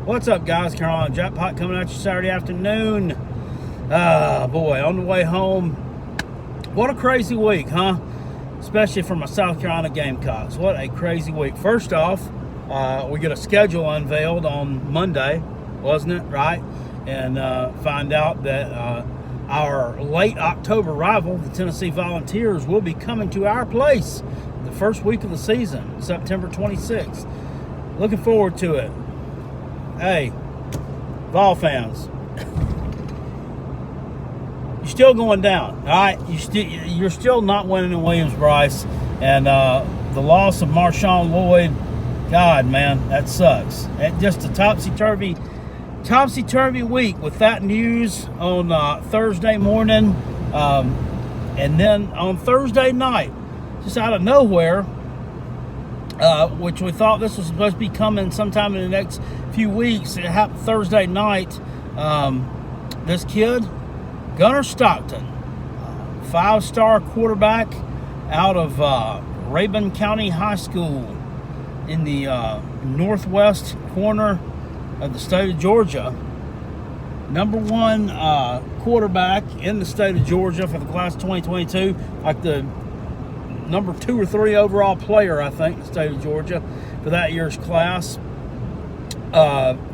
What's up, guys? Carolina Jackpot coming at you Saturday afternoon. Boy, on the way home. What a crazy week, huh? Especially for my South Carolina Gamecocks. What a crazy week. First off, we get a schedule unveiled on Monday, wasn't it? Right? And find out that our late October rival, the Tennessee Volunteers, will be coming to our place the first week of the season, September 26th. Looking forward to it. Hey, Vol fans, you're still going down, all right? You're still not winning in Williams-Brice, and the loss of Muschamp Lloyd, God, man, that sucks. Just a topsy-turvy week with that news on Thursday morning, and then on Thursday night, just out of nowhere, which we thought this was supposed to be coming sometime in the next few weeks. It happened Thursday night. This kid, Gunner Stockton, 5-star quarterback out of Rabun County High School in the northwest corner of the state of Georgia. Number one quarterback in the state of Georgia for the class 2022, like the number 2 or 3 overall player, I think, in the state of Georgia for that year's class.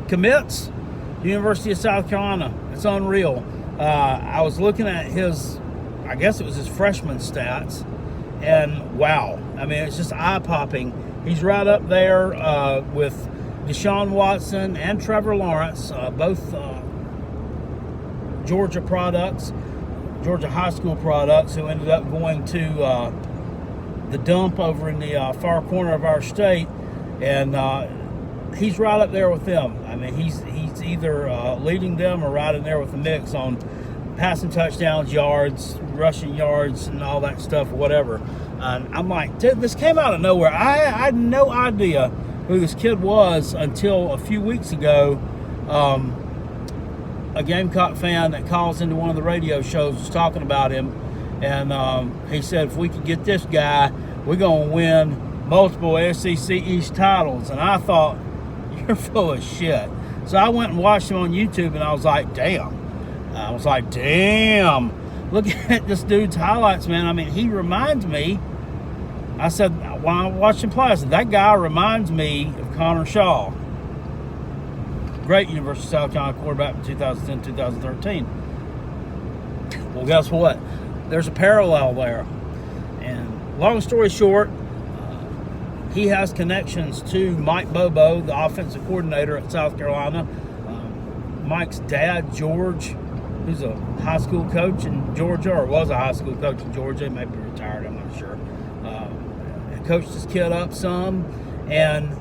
Commits University of South Carolina. It's unreal. I was looking at I guess it was his freshman stats, and wow. I mean, it's just eye-popping. He's right up there with Deshaun Watson and Trevor Lawrence, both Georgia products, Georgia high school products, who ended up going to the dump over in the far corner of our state, and he's right up there with them. I mean, he's either leading them or right in there with the mix on passing touchdowns, yards, rushing yards, and all that stuff, whatever. And I'm like, dude, this came out of nowhere. I had no idea who this kid was until a few weeks ago. A Gamecock fan that calls into one of the radio shows was talking about him, and he said, if we could get this guy, we're going to win multiple SEC East titles. And I thought, you're full of shit. So I went and watched him on YouTube, and I was like, damn. Look at this dude's highlights, man. I mean, he reminds me, I said, when I watched him play, I said, that guy reminds me of Connor Shaw. Great University of South Carolina quarterback in 2010, 2013. Well, guess what? There's a parallel there. And long story short, he has connections to Mike Bobo, the offensive coordinator at South Carolina. Mike's dad, George, who's a high school coach in Georgia, or was a high school coach in Georgia, he may be retired, I'm not sure. Coached his kid up some, and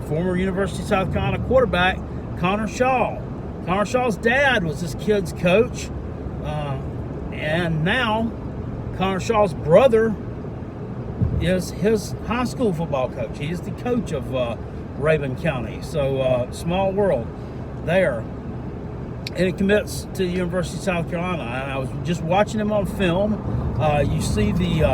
former University of South Carolina quarterback, Connor Shaw. Connor Shaw's dad was this kid's coach, and now Connor Shaw's brother is his high school football coach. He is the coach of Rabun County. So small world there. And he commits to the University of South Carolina. And I was just watching him on film. You see the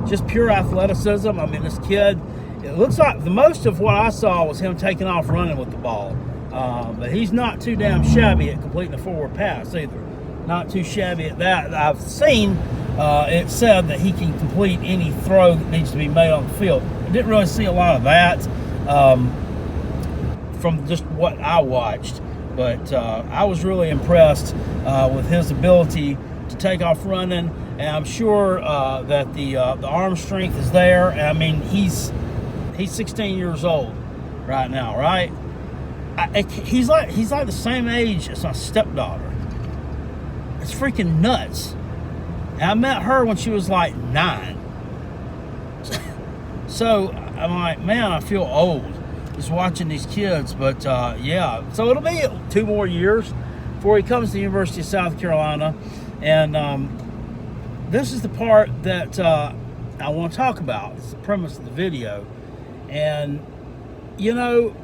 just pure athleticism. I mean, this kid, it looks like the most of what I saw was him taking off running with the ball. But he's not too damn shabby at completing a forward pass either. Not too shabby at that. I've seen it said that he can complete any throw that needs to be made on the field. I didn't really see a lot of that from just what I watched. But I was really impressed with his ability to take off running. And I'm sure that the arm strength is there. I mean, he's 16 years old right now, right? He's like the same age as my stepdaughter. It's freaking nuts. And I met her when she was like 9. So I'm like, man, I feel old just watching these kids. But yeah, so it'll be 2 more years before he comes to the University of South Carolina. And this is the part that I want to talk about. It's the premise of the video. And, you know,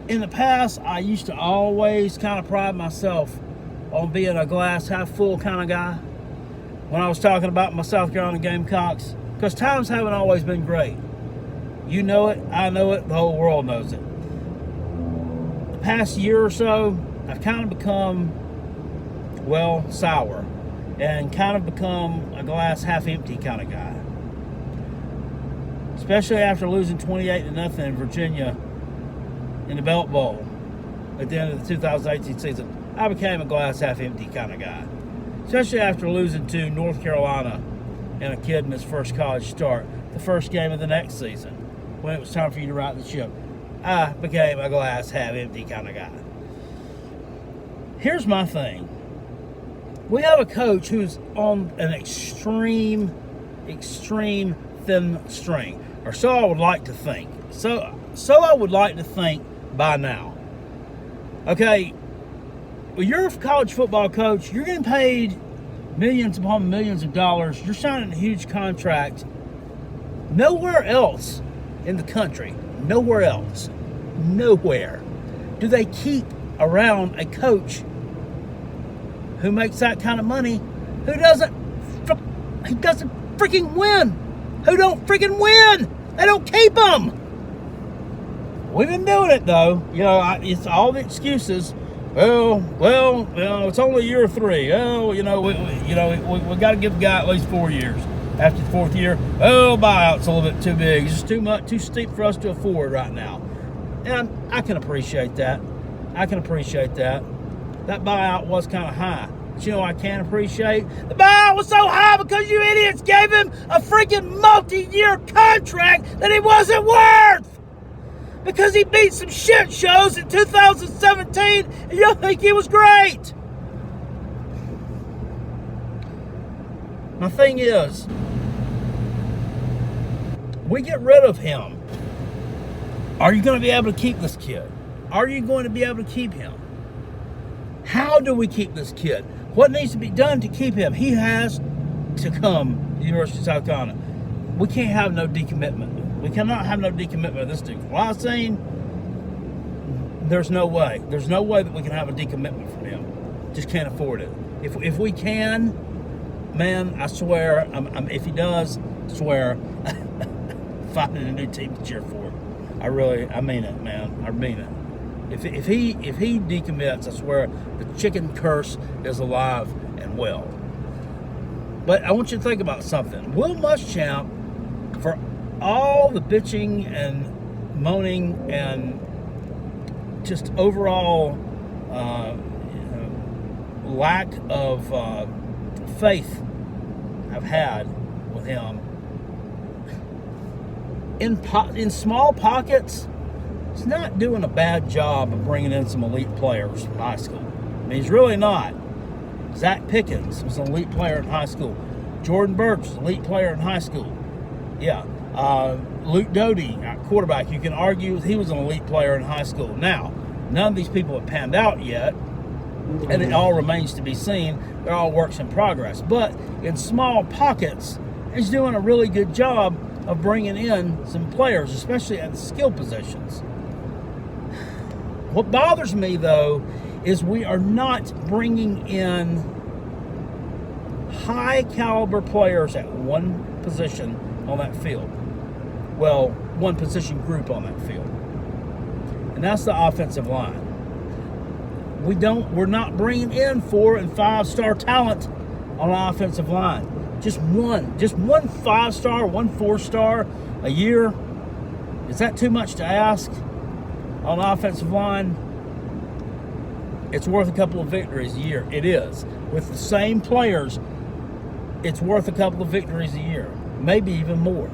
in the past, I used to always kind of pride myself on being a glass half full kind of guy when I was talking about my South Carolina Gamecocks, because times haven't always been great. You know it, I know it, the whole world knows it. The past year or so, I've kind of become, well, sour and kind of become a glass half empty kind of guy. Especially after losing 28-0 in Virginia in the Belt Bowl at the end of the 2018 season. I became a glass half empty kind of guy. Especially after losing to North Carolina and a kid in his first college start, the first game of the next season, when it was time for you to right the ship. I became a glass half empty kind of guy. Here's my thing. We have a coach who's on an extreme thin string. Or so I would like to think. So I would like to think by now. Okay, well, you're a college football coach. You're getting paid millions upon millions of dollars. You're signing a huge contract. Nowhere else in the country, nowhere do they keep around a coach who makes that kind of money, who doesn't freaking win, who don't freaking win. They don't keep them. We've been doing it though. It's all the excuses. Well, it's only year 3. We got to give the guy at least 4 years. After the 4th year, buyout's a little bit too big. It's just too steep for us to afford right now. And I can appreciate that. That buyout was kind of high. But I can't appreciate? The buyout was so high because you idiots gave him a freaking multi-year contract that he wasn't worth. Because he beat some shit shows in 2017 and you think he was great. My thing is, we get rid of him. Are you going to be able to keep this kid? Are you going to be able to keep him? How do we keep this kid? What needs to be done to keep him? He has to come to the University of South Carolina. We can't have no decommitment. We cannot have no decommitment of this dude. From what I've seen, there's no way. There's no way that we can have a decommitment from him. Just can't afford it. If we can, man, I swear, if he does, I swear, finding a new team to cheer for. I mean it, man. I mean it. If he decommits, I swear, the chicken curse is alive and well. But I want you to think about something. Will Muschamp, for all the bitching and moaning and just overall lack of faith I've had with him, in small pockets, he's not doing a bad job of bringing in some elite players from high school. I mean, he's really not. Zach Pickens was an elite player in high school. Jordan Burks was an elite player in high school. Yeah. Luke Doty, quarterback, you can argue he was an elite player in high school. Now, none of these people have panned out yet, and it all remains to be seen. They're all works in progress. But in small pockets, he's doing a really good job of bringing in some players, especially at the skill positions. What bothers me, though, is we are not bringing in high-caliber players at one position on that field. Well, one position group on that field. And that's the offensive line. We're not bringing in 4- and 5-star talent on the offensive line. Just one 5-star, one 4-star a year. Is that too much to ask on the offensive line? It's worth a couple of victories a year. It is. With the same players, it's worth a couple of victories a year. Maybe even more.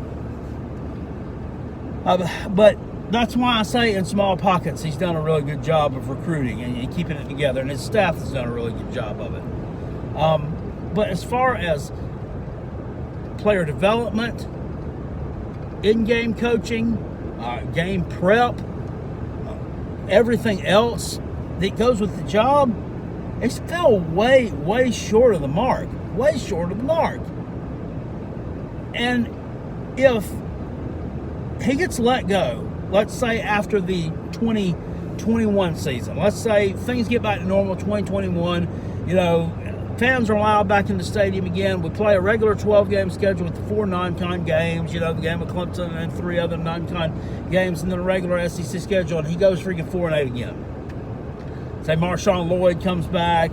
But that's why I say in small pockets, he's done a really good job of recruiting and keeping it together, and his staff has done a really good job of it. But as far as player development, in-game coaching, game prep, everything else that goes with the job, it's still way short of the mark. Way short of the mark. And if he gets let go, let's say after the 2021 season, let's say things get back to normal, 2021, fans are allowed back in the stadium again. We play a regular 12-game schedule with the 4 non-con games, the game with Clemson and 3 other non-con games, and then a regular SEC schedule, and he goes freaking 4-8 again. say Marshawn Lloyd comes back,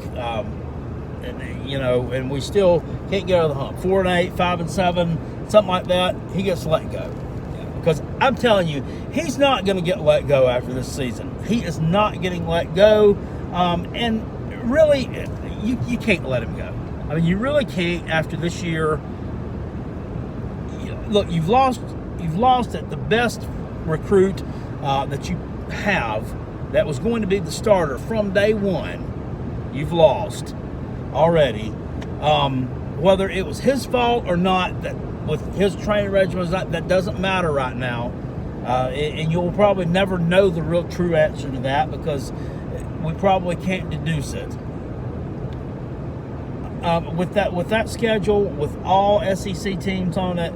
and we still can't get over the hump. 4-8, 5-7, something like that. He gets let go. Because I'm telling you, he's not going to get let go after this season. He is not getting let go. And really, you can't let him go. I mean, you really can't after this year. Look, you've lost at the best recruit that you have that was going to be the starter from day one. You've lost already. Whether it was his fault or not, that with his training regimen, that doesn't matter right now. And you'll probably never know the real true answer to that because we probably can't deduce it. With that schedule, with all SEC teams on it,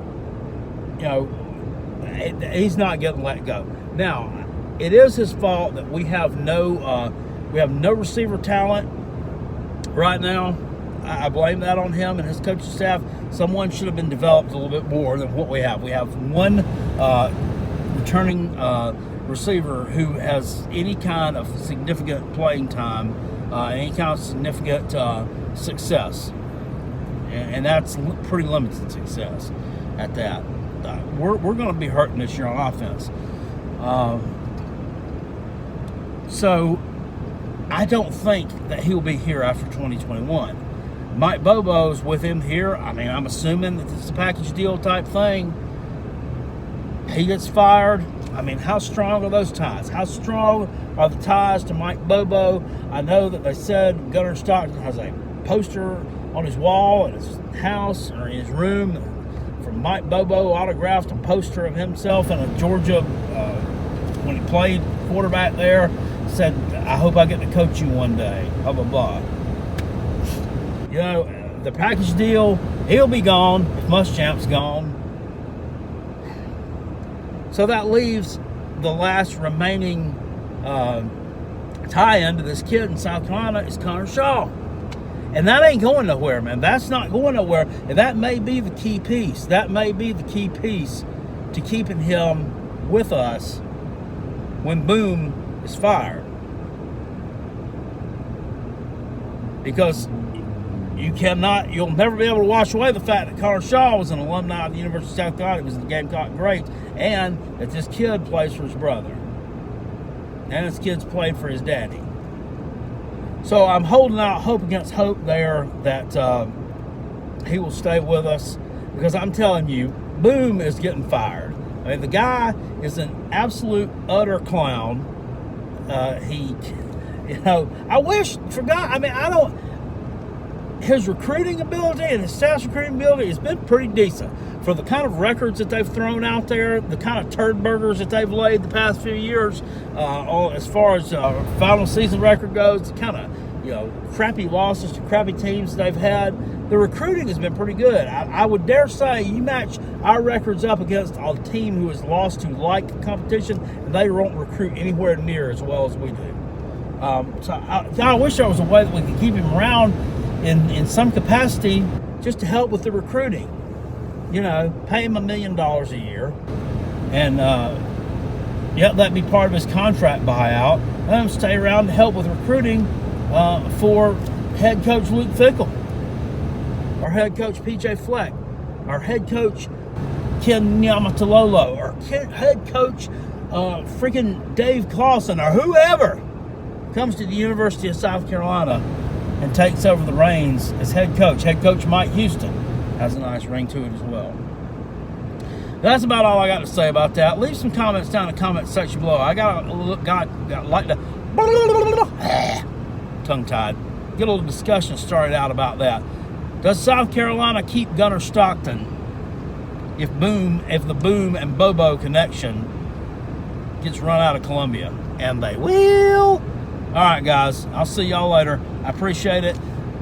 he's not getting let go. Now, it is his fault that we have no receiver talent right now. I blame that on him and his coaching staff. Someone should have been developed a little bit more than what we have. We have one returning receiver who has any kind of significant playing time, any kind of significant success, and that's pretty limited success at that. We're going to be hurting this year on offense. So I don't think that he'll be here after 2021. Mike Bobo's with him here. I mean, I'm assuming that it's a package deal type thing. He gets fired. I mean, how strong are those ties? How strong are the ties to Mike Bobo? I know that they said Gunnar Stockton has a poster on his wall in his house or in his room from Mike Bobo, autographed a poster of himself in a Georgia, when he played quarterback there, said, "I hope I get to coach you one day," blah, blah, blah. The package deal, he'll be gone if Muschamp's gone. So that leaves the last remaining tie-in to this kid in South Carolina is Connor Shaw. And that ain't going nowhere, man. That's not going nowhere. And that may be the key piece. That may be the key piece to keeping him with us when Boom is fired. Because you'll never be able to wash away the fact that Connor Shaw was an alumni of the University of South Carolina. He was the Gamecock great, and that this kid plays for his brother. And this kid's played for his daddy. So I'm holding out hope against hope there that he will stay with us, because I'm telling you, Boom is getting fired. I mean, the guy is an absolute utter clown. His recruiting ability and his staff's recruiting ability has been pretty decent for the kind of records that they've thrown out there, the kind of turd burgers that they've laid the past few years, as far as final season record goes, the kind of crappy losses to crappy teams they've had. The recruiting has been pretty good. I would dare say you match our records up against a team who has lost to like competition, and they won't recruit anywhere near as well as we do. So I wish there was a way that we could keep him around in some capacity just to help with the recruiting. Pay him $1 million a year and let be part of his contract buyout. Let him stay around to help with recruiting for head coach Luke Fickell, our head coach PJ Fleck, our head coach Ken Niumatalolo, our head coach freaking Dave Clawson, or whoever comes to the University of South Carolina and takes over the reins as head coach. Head coach Mike Houston has a nice ring to it as well. That's about all I got to say about that. Leave some comments down in the comment section below. I got like to tongue-tied. Get a little discussion started out about that. Does South Carolina keep Gunnar Stockton if the Boom and Bobo connection gets run out of Columbia? And they will. All right, guys. I'll see y'all later. I appreciate it.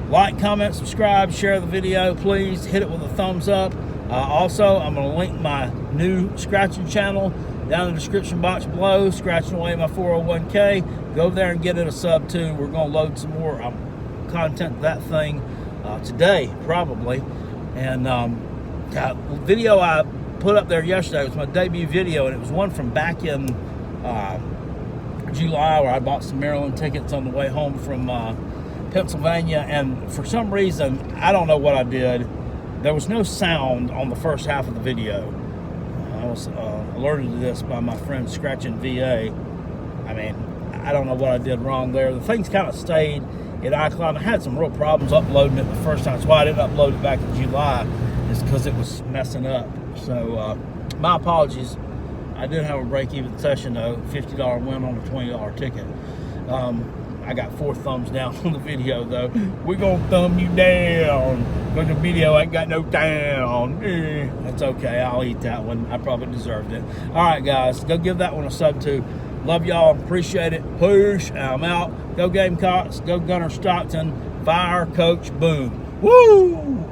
Like, comment, subscribe, share the video. Please hit it with a thumbs up. Also, I'm going to link my new scratching channel down in the description box below. Scratching away my 401k. Go there and get it a sub too. We're going to load some more content to that thing today, probably. And the video I put up there yesterday was my debut video, and it was one from back in July, where I bought some Maryland tickets on the way home from Pennsylvania, and for some reason, I don't know what I did, there was no sound on the first half of the video. I was alerted to this by my friend Scratching VA. I mean, I don't know what I did wrong there. The thing's kind of stayed in iCloud. I had some real problems uploading it the first time. That's why I didn't upload it back in July, is because it was messing up. So my apologies. I did have a break-even session though, $50 win on a $20 ticket. I got 4 thumbs down on the video though. We're gonna thumb you down, but the video ain't got no down. That's okay, I'll eat that one. I probably deserved it. All right, guys, go give that one a sub too. Love y'all, appreciate it. Push, I'm out. Go Gamecocks, go Gunner Stockton. Fire, Coach, boom. Woo!